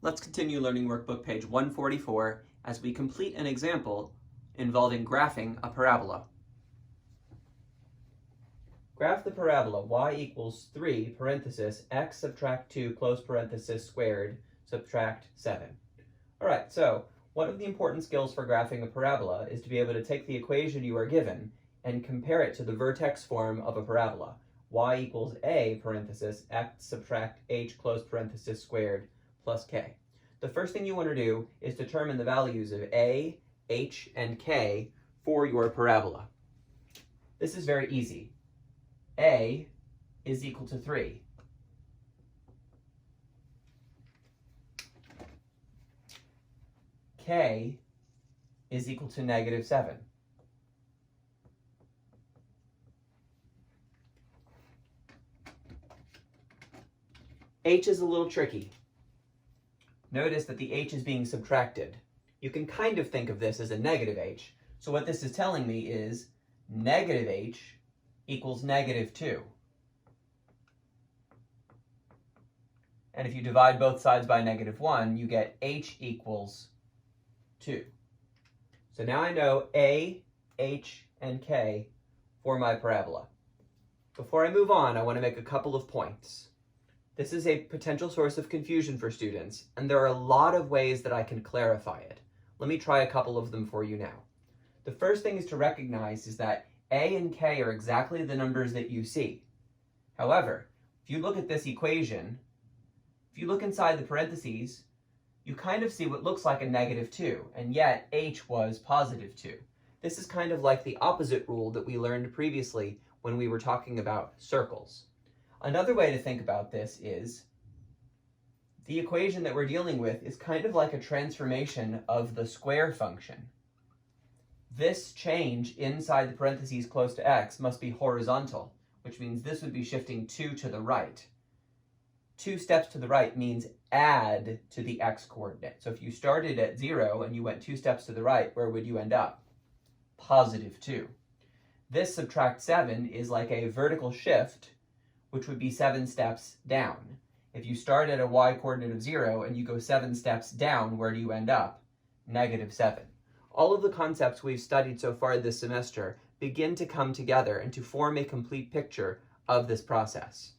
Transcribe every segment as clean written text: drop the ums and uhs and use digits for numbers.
Let's continue learning workbook page 144 as we complete an example involving graphing a parabola. Graph the parabola y equals 3 parenthesis x subtract 2 close parenthesis squared subtract 7. Alright, so one of the important skills for graphing a parabola is to be able to take the equation you are given and compare it to the vertex form of a parabola. Y equals a parenthesis x subtract h close parenthesis squared plus k. The first thing you want to do is determine the values of a, h, and k for your parabola. This is very easy. A is equal to 3. K is equal to negative 7. H is a little tricky. Notice that the h is being subtracted. You can kind of think of this as a negative h. So what this is telling me is negative h equals negative 2. And if you divide both sides by negative 1, you get h equals 2. So now I know a, h, and k for my parabola. Before I move on, I want to make a couple of points. This is a potential source of confusion for students, and there are a lot of ways that I can clarify it. Let me try a couple of them for you now. The first thing is to recognize is that a and k are exactly the numbers that you see. However, if you look at this equation, if you look inside the parentheses, you kind of see what looks like a negative 2, and yet h was positive 2. This is kind of like the opposite rule that we learned previously when we were talking about circles. Another way to think about this is the equation that we're dealing with is kind of like a transformation of the square function. This change inside the parentheses close to x must be horizontal, which means this would be shifting 2 to the right. 2 steps to the right means add to the x coordinate. So if you started at 0 and you went 2 steps to the right, where would you end up? Positive 2. This subtract 7 is like a vertical shift, which would be 7 steps down. If you start at a y coordinate of 0 and you go 7 steps down, where do you end up? Negative 7. All of the concepts we've studied so far this semester begin to come together and to form a complete picture of this process.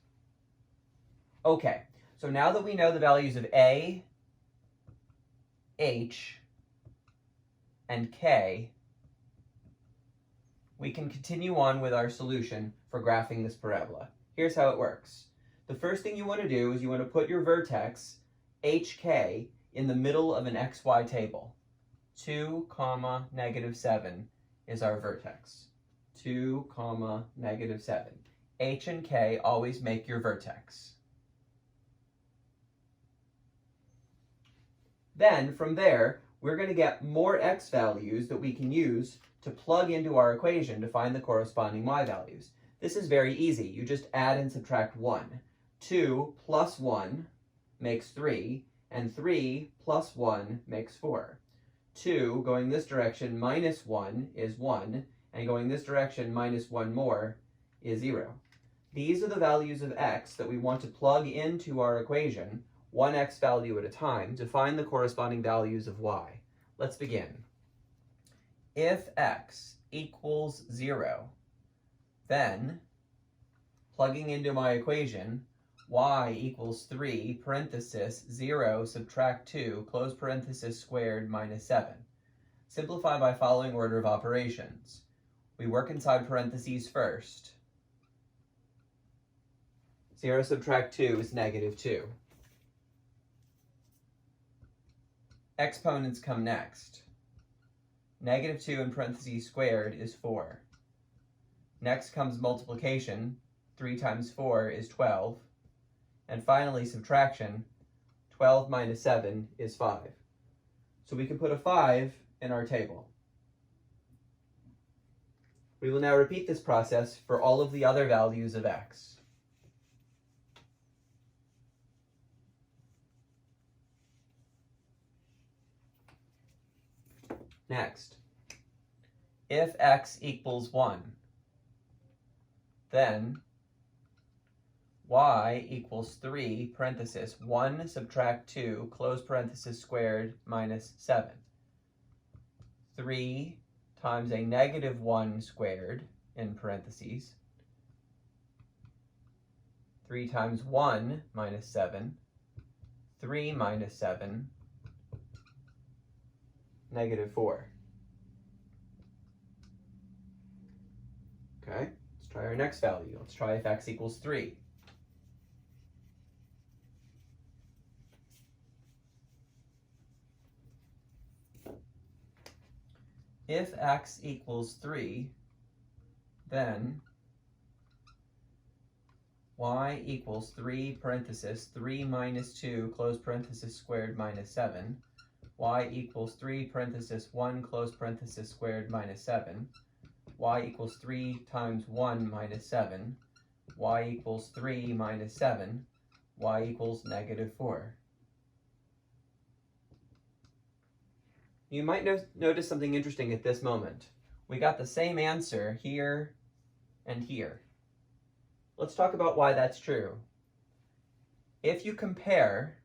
Okay, so now that we know the values of a, h, and k, we can continue on with our solution for graphing this parabola. Here's how it works. The first thing you want to do is you want to put your vertex, hk, in the middle of an xy table. 2, negative 7 is our vertex. 2, negative 7. H and k always make your vertex. Then, from there, we're going to get more x values that we can use to plug into our equation to find the corresponding y values. This is very easy. You just add and subtract 1. 2 plus 1 makes 3, and 3 plus 1 makes 4. 2 going this direction minus 1 is 1, and going this direction minus 1 more is 0. These are the values of x that we want to plug into our equation, one x value at a time, to find the corresponding values of y. Let's begin. If x equals 0, then, plugging into my equation, y equals 3 parenthesis 0 subtract 2 close parenthesis squared minus 7. Simplify by following order of operations. We work inside parentheses first. 0 subtract 2 is negative 2. Exponents come next. Negative 2 in parentheses squared is 4. Next comes multiplication. 3 times 4 is 12. And finally, subtraction. 12 minus 7 is 5. So we can put a 5 in our table. We will now repeat this process for all of the other values of x. Next, if x equals 1, then y equals 3, parenthesis, 1 subtract 2, close parenthesis, squared, minus 7. 3 times a negative 1 squared, in parentheses. 3 times 1 minus 7. 3 minus 7, negative 4. Okay, let's try our next value. Let's try if x equals 3. If x equals 3, then y equals 3, parenthesis, 3 minus 2, close parenthesis, squared, minus 7. Y equals 3, parenthesis, 1, close parenthesis, squared, minus 7. Y equals 3 times 1 minus 7. Y equals 3 minus 7. Y equals negative 4. You might notice something interesting at this moment. We got the same answer here and here. Let's talk about why that's true. If you compare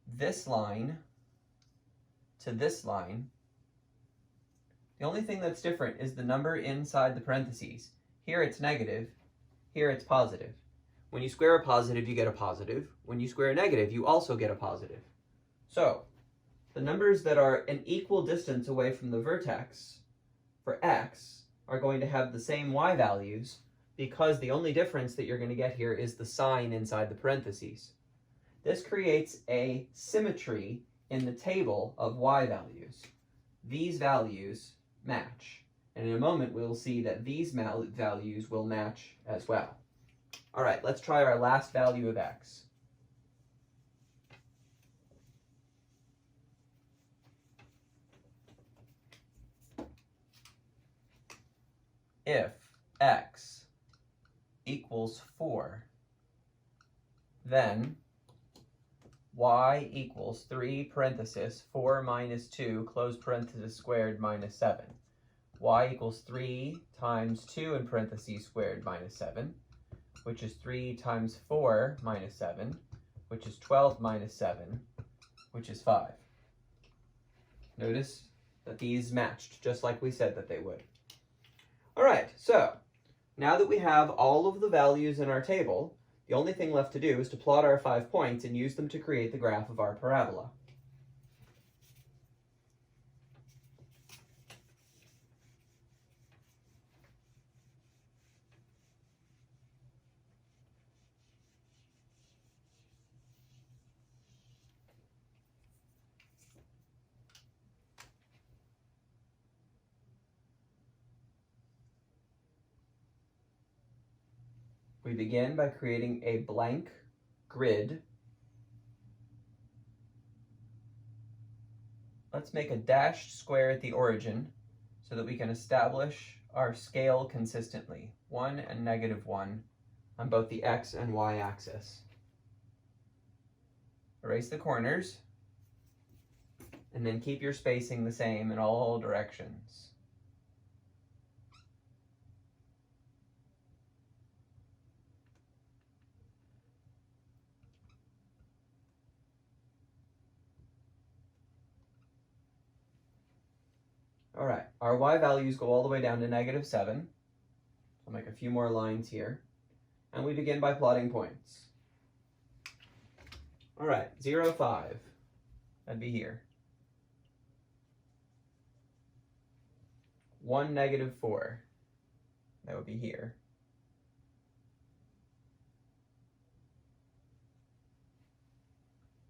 this line to this line, the only thing that's different is the number inside the parentheses. Here it's negative, here it's positive. When you square a positive, you get a positive. When you square a negative, you also get a positive. So, the numbers that are an equal distance away from the vertex for x are going to have the same y values, because the only difference that you're going to get here is the sign inside the parentheses. This creates a symmetry in the table of y values. These values match, and in a moment we'll see that these values will match as well. All right, let's try our last value of x. If x equals 4, then y equals 3, parenthesis, 4 minus 2, close parenthesis, squared, minus 7. Y equals 3 times 2 in parentheses squared minus 7, which is 3 times 4 minus 7, which is 12 minus 7, which is 5. Notice that these matched, just like we said that they would. All right, so now that we have all of the values in our table, the only thing left to do is to plot our 5 points and use them to create the graph of our parabola. We begin by creating a blank grid. Let's make a dashed square at the origin so that we can establish our scale consistently, 1 and negative 1, on both the x and y axis. Erase the corners, and then keep your spacing the same in all directions. All right, our y values go all the way down to negative 7. I'll make a few more lines here. And we begin by plotting points. All right, 0, 5. That'd be here. 1, negative 4. That would be here.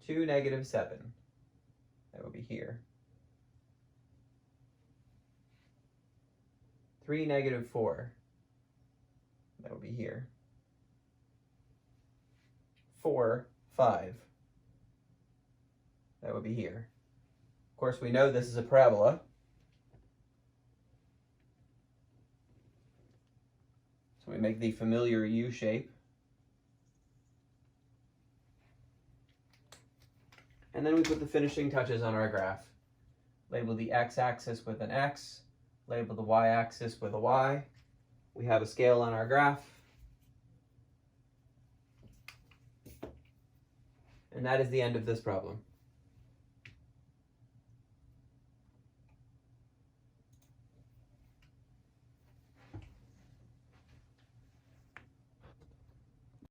2, negative 7. That would be here. 3, negative 4. That would be here. 4, 5. That would be here. Of course, we know this is a parabola. So we make the familiar U shape. And then we put the finishing touches on our graph. Label the x-axis with an x. Label the y-axis with a y. We have a scale on our graph. And that is the end of this problem.